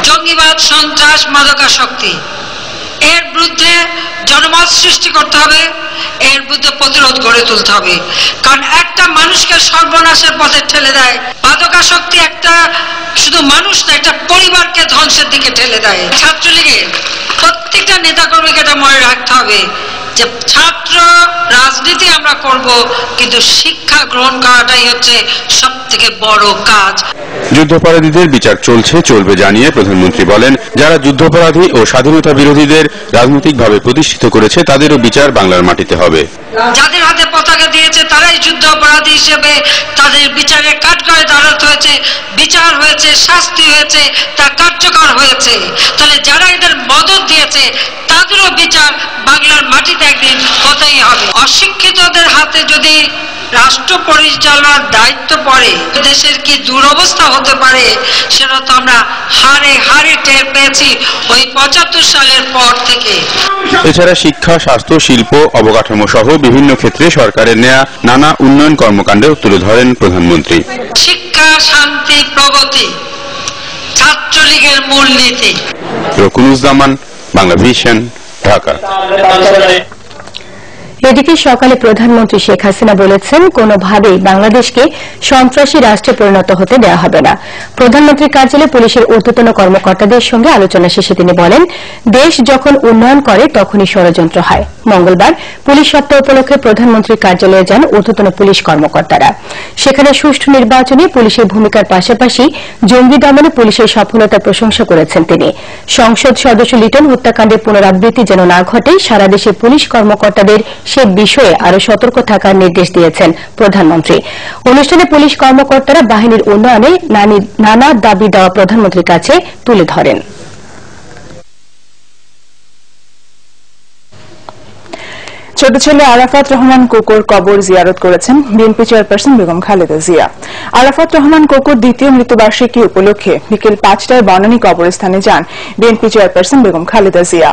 জঙ্গিবাদ, সন্ত্রাস, মাদকাসক্তি, এর বিরুদ্ধে জনমত সৃষ্টি করতে হবে, এর বিরুদ্ধে প্রতিরোধ গড়ে তুলতে হবে। কারণ একটা মানুষকে সর্বনাশের পথে ঠেলে দেয় মাদকাসক্তি, একটা শুধু মানুষ না, একটা পরিবারকে ধ্বংসের দিকে ঠেলে দেয়। ছাত্রলীগের প্রত্যেকটা নেতাকর্মীকে এটা মনে রাখতে হবে যে ছাত্র রাজনীতি আমরা করব, কিন্তু শিক্ষা গ্রহণ করাটাই হচ্ছে সব থেকে বড় কাজ। যুদ্ধাপরাধীদের বিচার চলবে জানিয়ে প্রধানমন্ত্রী বলেন, যারা যুদ্ধাপরাধী ও স্বাধীনতা বিরোধীদের রাজনৈতিকভাবে প্রতিষ্ঠিত করেছে তাদেরও বিচার বাংলার মাটিতে হবে। যাদের হাতে পতাকা দিয়েছে তারাই যুদ্ধ অপরাধী হিসেবে তাদের বিচারের কাঠগড়ায় দাঁড়াতে হয়েছে, বিচার হয়েছে, শাস্তি হয়েছে, তা কার্যকর হয়েছে। তাহলে যারা এদের মদত দিয়েছে তাদেরও বিচার বাংলার মাটিতে একদিন হতেই হবে। অশিক্ষিতদের হাতে যদি রাষ্ট্র পরিচালনার দায়িত্ব পড়ে দেশের কি দুরবস্থা হতে পারে সেটা তো আমরা হারে হারে টের পেয়েছি ওই ৭৫ সালের পর থেকে। এছাড়া শিক্ষা, স্বাস্থ্য, শিল্প, অবকাঠামো সহ বিভিন্ন ক্ষেত্রে সরকারের নেয়া নানা উন্নয়ন কর্মকাণ্ডেও তুলে ধরেন প্রধানমন্ত্রী। শিক্ষা, শান্তি, প্রগতি ছাত্রলীগের মূলনীতি। রকুনুজ্জামান, বাংলা ভিশন, ঢাকা। এদিকে সকালে প্রধানমন্ত্রী শেখ হাসিনা বলেছেন, কোনোভাবেই বাংলাদেশকে সন্ত্রাসী রাষ্ট্রে পরিণত হতে দেওয়া হবে না। প্রধানমন্ত্রীর কার্যালয়ে পুলিশের ঊর্ধ্বতন কর্মকর্তাদের সঙ্গে আলোচনা শেষে তিনি বলেন, দেশ যখন উন্নয়ন করে তখনই ষড়যন্ত্র হয়। মঙ্গলবার পুলিশ সপ্তাহ উপলক্ষে প্রধানমন্ত্রীর কার্যালয়ে যান ঊর্ধ্বতন পুলিশ কর্মকর্তারা। সেখানে সুষ্ঠু নির্বাচনে পুলিশের ভূমিকার পাশাপাশি জঙ্গি দমনে পুলিশের সফলতার প্রশংসা করেছেন তিনি। সংসদ সদস্য লিটন হত্যাকাণ্ডের পুনরাবৃত্তি যেন না ঘটে, সারা দেশে পুলিশ কর্মকর্তাদের সে বিষয়ে আরো সতর্ক থাকার নির্দেশ দিয়েছেন প্রধানমন্ত্রী। অনুষ্ঠানে পুলিশ কর্মকর্তারা বাহিনীর উন্নয়নে নানা দাবি দেওয়া প্রধানমন্ত্রীর কাছে তুলে ধরেন। ছোট ছেলে আরাফাত রহমান কোকোর কবর জিয়ারত করেছেন বিএনপি চেয়ারপারসন বেগম খালেদা জিয়া। আরাফাত রহমান কোকোর দ্বিতীয় মৃত্যুবার্ষিকী উপলক্ষে বিকেল ৫টায় বনানী কবরস্থানে যান বিএনপি চেয়ারপারসন বেগম খালেদা জিয়া।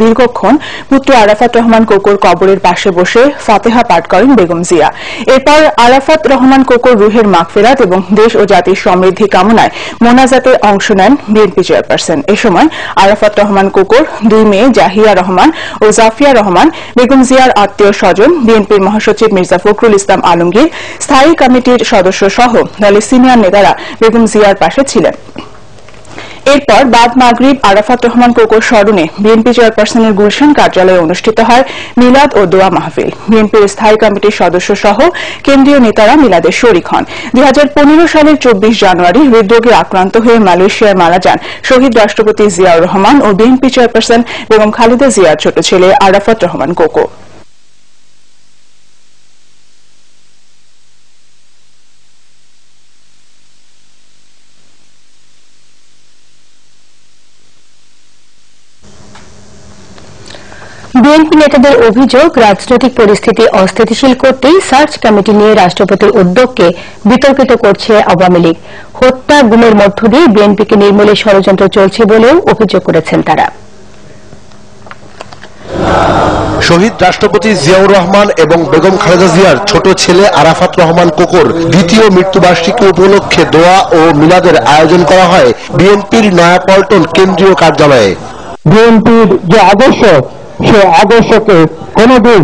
দীর্ঘক্ষণ পুত্র আরাফাত রহমান কোকোর কবরের পাশে বসে ফাতেহা পাঠ করেন বেগম জিয়া। এরপর আরাফাত রহমান কোকোর রুহের মাগফিরাত এবং দেশ ও জাতির সমৃদ্ধি কামনায় মোনাজাতে অংশ নেন বিএনপি চেয়ারপারসন। এ সময় আরাফাত রহমান কোকোর দুই মেয়ে জাহিয়া রহমান ও জাফিয়া রহমান, বেগম জিয়ার আত্মীয় স্বজন, বিএনপির মহাসচিব মির্জা ফখরুল ইসলাম আলমগীর, স্থায়ী কমিটির সদস্য সহ দলের সিনিয়র নেতারা বেগম জিয়ার পাশে ছিলেন। এরপর বাদ মাগরিব আরাফাত রহমান কোকোর স্মরণে বিএনপি চেয়ারপারসনের গুলশান কার্যালয়ে অনুষ্ঠিত হয় মিলাদ ও দোয়া মাহফিল। বিএনপির স্থায়ী কমিটির সদস্য সহ কেন্দ্রীয় নেতারা মিলাদে শরিক হন। ২০১৫ সালের ২৪ জানুয়ারি হৃদরোগে আক্রান্ত হয়ে মালয়েশিয়ায় মারা যান শহীদ রাষ্ট্রপতি জিয়াউর রহমান ও বিএনপি চেয়ারপারসন বেগম খালেদা জিয়ার ছোট ছেলে আরাফাত রহমান কোকো। বিএনপি নেতাদের অভিযোগ, রাজনৈতিক পরিস্থিতি অস্থিতিশীল করতেই সার্চ কমিটি নিয়ে রাষ্ট্রপতির উদ্যোগকে বিতর্কিত করছে আওয়ামী লীগ। হত্যা, গুমের মধ্য দিয়ে বিএনপিকে নির্মূলে ষড়যন্ত্র চলছে বলেও অভিযোগ করেছেন তারা। শহীদ রাষ্ট্রপতি জিয়াউর রহমান এবং বেগম খালেদা জিয়ার ছোট ছেলে আরাফাত রহমান কোকোর দ্বিতীয় মৃত্যুবার্ষিকী উপলক্ষে দোয়া ও মিলাদের আয়োজন করা হয় বিএনপির নয়াপল্টন কেন্দ্রীয় কার্যালয়ে। বিএনপির যে আদর্শ, সে আদর্শকে কোনদিন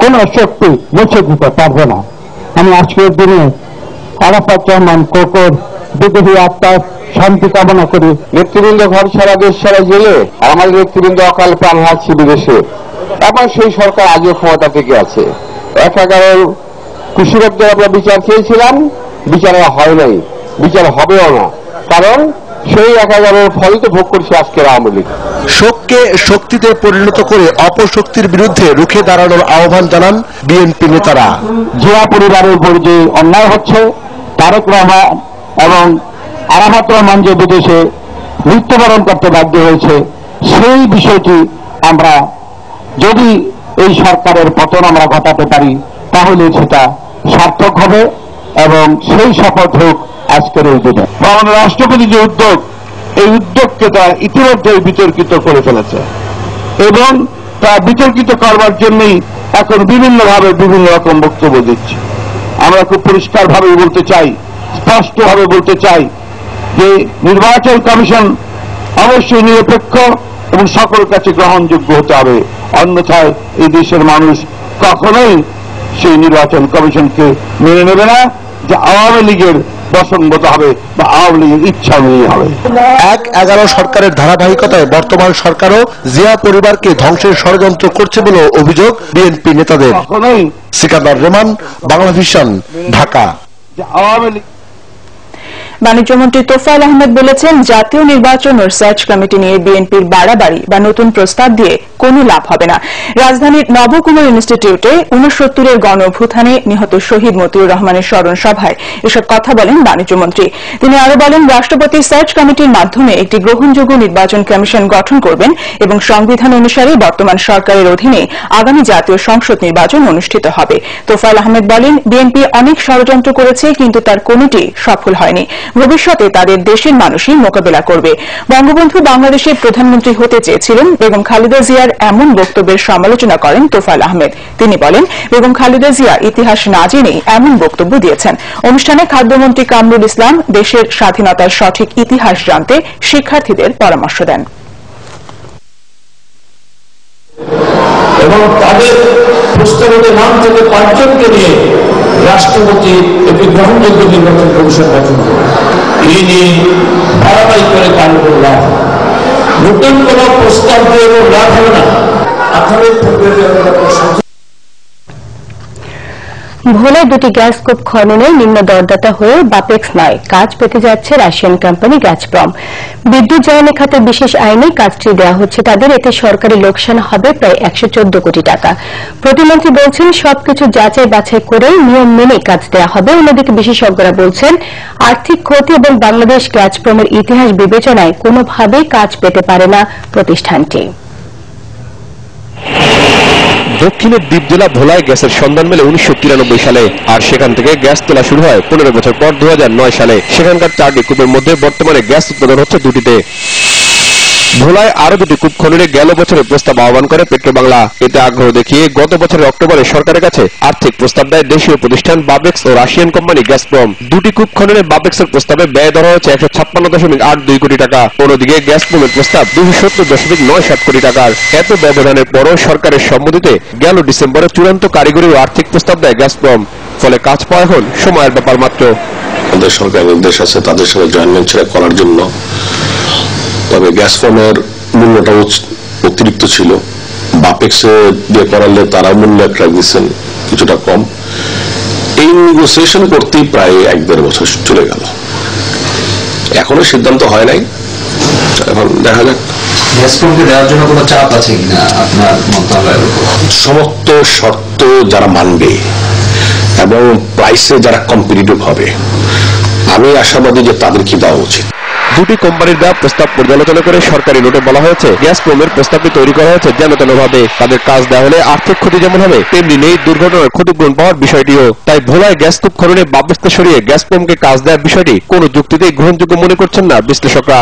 কোন শক্তি মুছে দিতে পারবে না। আমি আজকের দিনে আরাফাত রহমান কোকোর বিদেহী আত্মার শান্তি কামনা করি। নেতৃবৃন্দ ঘর সারা দেশ সারা জেলে, আমাদের নেতৃবৃন্দ অকাল প্রাণ হারাচ্ছে বিদেশে, এবং সেই সরকার আজও ক্ষমতা থেকে আছে। ১১ কুশীলবদের আমরা বিচার চেয়েছিলাম, বিচার হয় নাই, বিচার হবেও না, কারণ সেই ১১ ফল তো ভোগ করছে আজকের আওয়ামী লীগ। শোককে শক্তিতে পরিণত করে অপশক্তির বিরুদ্ধে রুখে দাঁড়ানোর আহ্বান জানান বিএনপি নেতারা। জিয়া পরিবারের উপর যে অন্যায় হচ্ছে, তারেক রহমান এবং আরাফাত রহমান যে বিদেশে মৃত্যুবরণ করতে বাধ্য হয়েছে, সেই বিষয়টি আমরা যদি এই সরকারের পতন আমরা ঘটাতে পারি তাহলে সেটা সার্থক হবে এবং সেই শপথ হোক আজকের এই দিনে। মাননীয় রাষ্ট্রপতি যে উদ্যোগ, এই উদ্যোগকে তারা ইতিমধ্যেই বিতর্কিত করে ফেলেছে এবং তা বিতর্কিত করবার জন্যই এখন বিভিন্নভাবে বিভিন্ন রকম বক্তব্য দিচ্ছে। আমরা খুব পরিষ্কারভাবে বলতে চাই, স্পষ্টভাবে বলতে চাই যে নির্বাচন কমিশন অবশ্যই নিরপেক্ষ এবং সকলের কাছে গ্রহণযোগ্য হতে হবে। অন্যথায় এই দেশের মানুষ কখনোই সেই নির্বাচন কমিশনকে মেনে নেবে না যে আওয়ামী লীগের প্রসঙ্গত হবে বা আওয়ামী লীগের ইচ্ছা অনুযায়ী হবে। ১-১১ সরকারের ধারাবাহিকতায় বর্তমান সরকারও জিয়া পরিবারকে ধ্বংসের ষড়যন্ত্র করছে বলে অভিযোগ বিএনপি নেতাদের। সিকান্দার রহমান, বাংলা ভিশন, ঢাকা। বাণিজ্যমন্ত্রী তোফায়েল আহমেদ বলেছেন, জাতীয় নির্বাচন ও সার্চ কমিটি নিয়ে বিএনপির বাড়াবাড়ি বা নতুন প্রস্তাব দিয়ে কোনো লাভ হবে না। রাজধানীর নবকুমার ইনস্টিটিউটে ৬৯-এর গণ অভ্যুত্থানে নিহত শহীদ মতিউর রহমানের স্মরণ সভায় এসব কথা বলেন বাণিজ্যমন্ত্রী। তিনি আরো বলেন, রাষ্ট্রপতি সার্চ কমিটির মাধ্যমে একটি গ্রহণযোগ্য নির্বাচন কমিশন গঠন করবেন এবং সংবিধান অনুসারে বর্তমান সরকারের অধীনে আগামী জাতীয় সংসদ নির্বাচন অনুষ্ঠিত হবে। তোফায়েল আহমেদ বলেন, বিএনপি অনেক ষড়যন্ত্র করেছে, কিন্তু তার কোনটি সফল হয়নি। ভবিষ্যতে তাদের দেশের মানুষই মোকাবেলা করবে। বঙ্গবন্ধু বাংলাদেশের প্রধানমন্ত্রী হতে চেয়েছিলেন। বেগম খালেদা জিয়ার এমন বক্তব্যের সমালোচনা করেন তোফায়েল আহমেদ। তিনি বলেন, বেগম খালেদা জিয়া ইতিহাস না জেনেই এমন বক্তব্য দিয়েছেন। অনুষ্ঠানে খাদ্যমন্ত্রী কামরুল ইসলাম দেশের স্বাধীনতার সঠিক ইতিহাস জানতে শিক্ষার্থীদের পরামর্শ দেন। এবং তাদের প্রস্তাবের নাম থেকে ৫ জনকে নিয়ে রাষ্ট্রপতি একটি গ্রহণযোগ্য নির্বাচন কমিশন গঠন করে এই নিয়ে বাড়াবাড়ি করে কারণ কোনো লাভ, নতুন কোন প্রস্তাব দিয়ে লাভ হবে না। ভোলায় দুটি গ্যাস কূপ খননে নিম্ন দরদাতা হয়ে বাপেক্স নয়, কাজ পেতে যাচ্ছে রাশিয়ান কোম্পানি গাজপ্রম। বিদ্যুৎ জ্বালানি খাতের বিশেষ আইনে কাজটি দেওয়া হচ্ছে তাদের। এতে সরকারি লোকসান হবে প্রায় ১১৪ কোটি টাকা। প্রতিমন্ত্রী বলছেন, সবকিছু যাচাই বাছাই করে নিয়ম মেনে কাজ দেওয়া হবে। অন্যদিকে বিশেষজ্ঞরা বলছেন, আর্থিক ক্ষতি এবং বাংলাদেশ গাজপ্রমের ইতিহাস বিবেচনায় কোনোভাবেই কাজ পেতে পারে না প্রতিষ্ঠানটি। দক্ষিণের দ্বীপ জেলা ভোলায় গ্যাসের সন্ধান মেলে ১৯৯৩ সালে, আর সেখান থেকে গ্যাস তোলা শুরু হয় ১৫ বছর পর ২০০৯ সালে। সেখানকার ৪টি কূপের মধ্যে বর্তমানে গ্যাস উৎপাদন হচ্ছে ২টিতে। ভোলায় আরো 2টি কূপ খননে গেল বছরে প্রস্তাব আহ্বান করে পেট্রোবাংলা। এতে আগ্রহ দেখিয়ে গত বছরের অক্টোবরে সরকারের কাছে আর্থিক প্রস্তাব দেয় দেশীয় প্রতিষ্ঠান বাপেক্স ও রাশিয়ান কোম্পানি গাজপ্রম। 2টি কূপ খননে বাপেক্সের প্রস্তাবে ব্যয় ধরা হয়েছে ১৫৬.৮২ কোটি টাকা। অন্যদিকে গাজপ্রমের প্রস্তাব ২৭০.৯৭ কোটি টাকার। এত ব্যবধানের পরও সরকারের সম্মতিতে গেল ডিসেম্বরে চূড়ান্ত কারিগরি ও আর্থিক প্রস্তাব দেয় গাজপ্রম। ফলে কাজ পাওয়া এখন সময়ের ব্যাপার মাত্র। আমাদের সরকার নির্দেশ আছে তাদের সাথে জয়েন্ট ভেঞ্চার করার জন্য, তবে গ্যাসপ্রমের মূল্যটা অতিরিক্ত ছিল। বাপেক্স দিয়ে করালে তারা মূল্য একটা দিচ্ছেন কিছুটা কম। এই নেগোসিয়েশন করতেই প্রায় ১-১.৫ বছর চলে গেল, এখনো সিদ্ধান্ত হয় নাই। এখন দেখা যাক। গ্যাসপ্রমকে দেওয়ার জন্য কোনো চাপ আছে কিনা আপনার মন্ত্রণালয়ের উপর? সমস্ত শর্ত যারা মানবে এবং প্রাইসে যারা কম্পিটিটিভ হবে, আমি আশাবাদী যে তাদেরকে দেওয়া উচিত। 2টি কোম্পানির দেওয়া প্রস্তাব পর্যালোচনা করে সরকারি নোটে বলা হয়েছে, গ্যাসপ্রমের প্রস্তাবটি তৈরি করা হয়েছে যেন তেন ভাবে। তাদের কাজ দেওয়া হলে আর্থিক ক্ষতি যেমন হবে, তেমনি নেই দুর্ঘটনার ক্ষতিপূরণ পাওয়ার বিষয়টিও। তাই ভোলায় গ্যাস কূপ খননে বাপেক্সকে সরিয়ে গ্যাসপ্রমকে কাজ দেওয়ার বিষয়টি কোনো যুক্তিতেই গ্রহণযোগ্য মনে করছেন না বিশ্লেষকরা।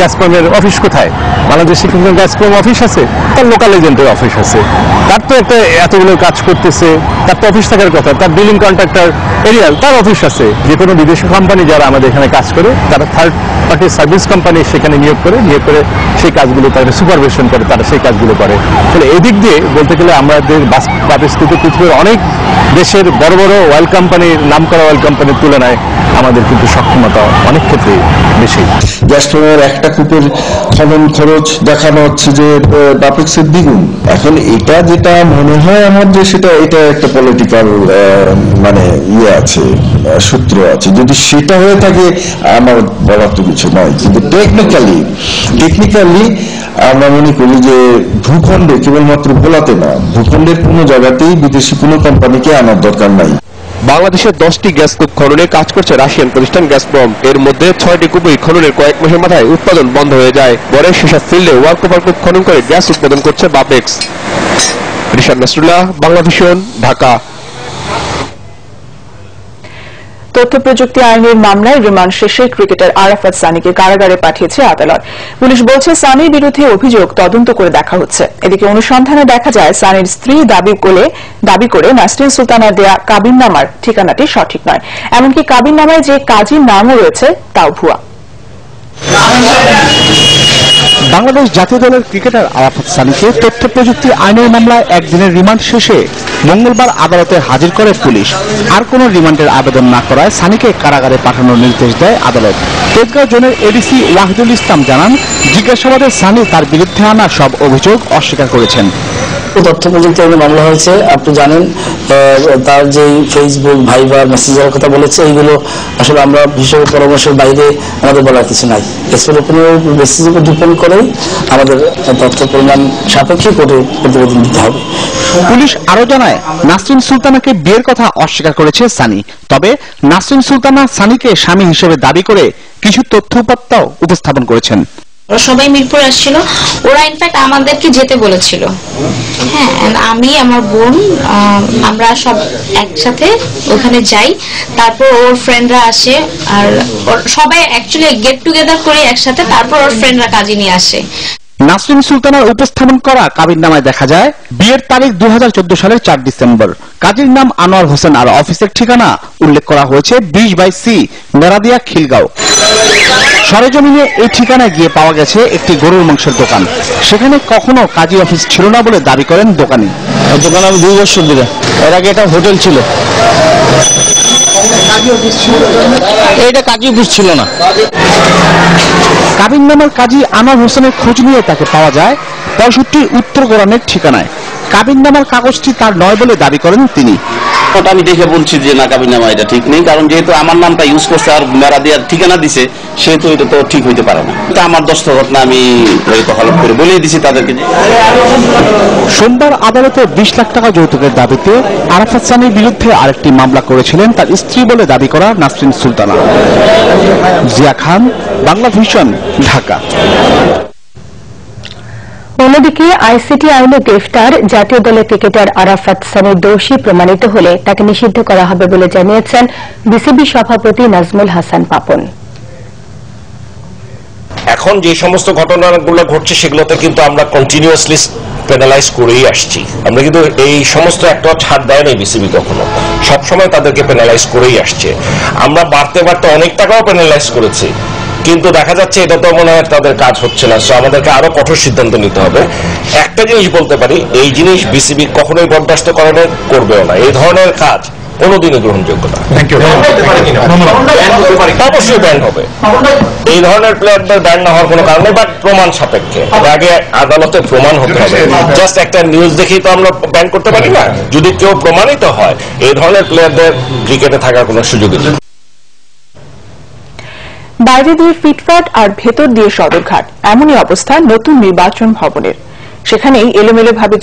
গ্যাসপ্রমের অফিস কোথায়? বাংলাদেশে কিন্তু গ্যাসপ্রম অফিস আছে, তার লোকাল এজেন্টের অফিস আছে। তার তো একটা এতগুলো কাজ করতেছে, তার তো অফিস থাকার কথা। তার বিলিং কন্ট্রাক্টর এরিয়াল, তার অফিস আছে। যে কোনো বিদেশি কোম্পানি যারা আমাদের এখানে কাজ করে, তারা থার্ড পার্টি সার্ভিস কোম্পানি সেখানে নিয়োগ করে সেই কাজগুলো তারা সুপারভিশন করে, তারা সেই কাজগুলো করে। তাহলে এদিক দিয়ে বলতে গেলে আমাদের বাপেক্স কিন্তু পৃথিবীর অনেক দেশের বড় বড় অয়েল কোম্পানির, নাম করা অয়েল কোম্পানির তুলনায় আমাদের কিন্তু সক্ষমতা অনেক ক্ষেত্রে বেশি। গ্যাসপ্রমের একটা কূপের খনন খরচ দেখানো হচ্ছে যে বাপেক্সের দ্বিগুণ। এখন এটা যেটা মনে হয় আমার যে এটা একটা পলিটিক্যাল আছে, সূত্র আছে। যদি সেটা হয়ে থাকে আমার বলার তো কিছু নয়, কিন্তু টেকনিক্যালি আমরা মনে করি যে ভূখণ্ডে কেবলমাত্র ভোলাতে না, ভূখণ্ডের কোনো জায়গাতেই বিদেশি কোনো কোম্পানিকে আনার দরকার নাই। বাংলাদেশের 10টি গ্যাস কূপ খননে কাজ করছে রাশিয়ান প্রতিষ্ঠান গাজপ্রম। এর মধ্যে 6টি কূপই খননের কয়েক মাসের মাথায় উৎপাদন বন্ধ হয়ে যায়। পরে সেসব ফিল্ডে ওয়ার্কওভার কূপ খনন করে গ্যাস উৎপাদন করছে বাপেক্স। রিশাদ নাসরুল্লাহ, বাংলা ভিশন, ঢাকা। তথ্য প্রযুক্তি আইনের মামলায় রিমান্ড শেষে ক্রিকেটার আরাফাত সানিকে কারাগারে পাঠিয়েছে আদালত। পুলিশ বলছে, সানির বিরুদ্ধে অভিযোগ তদন্ত করে দেখা হচ্ছে। এদিকে অনুসন্ধানে দেখা যায় সানির স্ত্রী দাবি করে নাসরিন সুলতানার দেয়া কাবিননামার ঠিকানাটি সঠিক নয়। এমনকি কাবিননামায় যে কাজীর নামও রয়েছে তাও ভুয়া। বাংলাদেশ জাতীয় দলের ক্রিকেটার আরাফাত সানিকে তথ্য প্রযুক্তি আইনের মামলায় একদিনের রিমান্ড শেষে মঙ্গলবার আদালতে হাজির করে পুলিশ। আর কোনো রিমান্ডের আবেদন না করায় সানিকে কারাগারে পাঠানোর নির্দেশ দেয় আদালত। তেজগাঁও জোনের এডিসি ওয়াহিদুল ইসলাম জানান, জিজ্ঞাসাবাদে সানি তার বিরুদ্ধে আনা সব অভিযোগ অস্বীকার করেছেন। তথ্য প্রযুক্তি আইনে মামলা হয়েছে, আপনি জানেন তার যে ফেসবুক ভাইবার মেসেঞ্জারের কথা বলেছে, এইগুলো আসলে আমরা হিসেব পরামর্শের বাইরে আমাদের বলার কিছু নাই। এসপের উপরে বেসিসের উপর ডিপেন্ড করেই আমাদের তথ্য প্রমাণ সাপেক্ষে কোর্টে প্রতিবেদন দিতে হবে। পুলিশ আরো জানায়, নাসরিন সুলতানাকে বিয়ের কথা অস্বীকার করেছে সানি। তবে নাসরিন সুলতানা সানিকে স্বামী হিসেবে দাবি করে কিছু তথ্য উপাত্তও উপস্থাপন করেছেন। সবাই মিরপুরে আসছিল, ওরা ইনফ্যাক্ট আমাদেরকে যেতে বলেছিল। হ্যাঁ, আমি আমার বোন আমরা সব একসাথে ওখানে যাই, তারপর ওর ফ্রেন্ডরা আসে, আর সবাই অ্যাকচুয়ালি গেট টুগেদার করে একসাথে, তারপর ওর ফ্রেন্ডরা কাজে নিয়ে আসে। নাসরিন সুলতানার উপস্থাপন করা কাবিননামায় দেখা যায় বিয়ের তারিখ 2014 সালের 4 ডিসেম্বর। কাজীর নাম আনোয়ার হোসেন আর অফিসের ঠিকানা উল্লেখ করা হয়েছে 20/C মেরাদিয়া খিলগাঁও। সরেজমিনে এই ঠিকানায় গিয়ে পাওয়া গেছে একটি গরুর মাংসের দোকান। সেখানে কখনো কাজী অফিস ছিল না বলে দাবি করেন দোকানি। দোকান আমি 2 বছর ধরে, এর আগে এটা হোটেল ছিল। এটা কাজী অফিস ছিল না। কাবিননামার কাজী আনোয়ার হোসেনের খোঁজ নিয়ে তাকে পাওয়া যায় 65 উত্তর গোরানের ঠিকানায়। কাবিননামার কাগজটি তার নয় বলে দাবি করেন তিনি। আমি দেখে বলছি যে না, কাবিননামা এটা ঠিক নেই, কারণ যেহেতু আমার নামটা ইউজ করছে আর মেরা দেওয়ার ঠিকানা দিছে, সেহেতু এটা তো ঠিক হইতে পারে না। এটা আমার দস্তখত না, আমি হলফ করে বলেই দিছি তাদেরকে। সোমবার আদালতে 20 লাখ টাকা যৌতুকের দাবিতে আরাফাত সানির বিরুদ্ধে আরেকটি মামলা করেছিলেন তার স্ত্রী বলে দাবি করা নাসরিন সুলতানা। জিয়া খান, বাংলা ভিশন, ঢাকা। অন্যদিকে আইসিটি আইনে গ্রেফতার জাতীয় দলের ক্রিকেটার আরাফাত সানি দোষী প্রমাণিত হলে তাকে নিষিদ্ধ করা হবে বলে জানিয়েছেন বিসিবি সভাপতি নাজমুল হাসান পাপন। এখন যে সমস্ত ঘটনাগুলো ঘটছে সেগুলোতে কিন্তু আমরা কন্টিনিউয়াসলি পেনালাইজ করেই আসছি। আমরা কিন্তু এই সমস্ত একটা ছাড় দেয় নাই বিসিবি, কখনো সবসময় তাদেরকে পেনালাইজ করেই আসছে। আমরা বাড়তে বাড়তে অনেক টাকাও পেনালাইজ করেছি, কিন্তু দেখা যাচ্ছে এটা তো মনে হয় তাদের কাজ হচ্ছে না। আমাদেরকে আরো কঠোর সিদ্ধান্ত নিতে হবে। একটা জিনিস বলতে পারি, এই জিনিস বিসিবি কখনোই বরদাস্ত করবেও না। এই ধরনের কাজ কোনোদিনই গ্রহণযোগ্য না। অবশ্যই ব্যান হবে। এই ধরনের প্লেয়ারদের ব্যান না হওয়ার কোনো কারণ নেই, বাট প্রমাণ সাপেক্ষে। আগে আদালতে প্রমাণ হতে হবে। জাস্ট একটা নিউজ দেখেই তো আমরা ব্যান করতে পারি না। যদি কেউ প্রমাণিত হয়, এই ধরনের প্লেয়ারদের ক্রিকেটে থাকার কোনো সুযোগই নেই। বাইরে দিয়ে ফিটফাট আর ভেতর দিয়ে সদরঘাট, এমনই অবস্থা নতুন নির্বাচন ভবনের। সেখানেই এলোমেলো ভাবে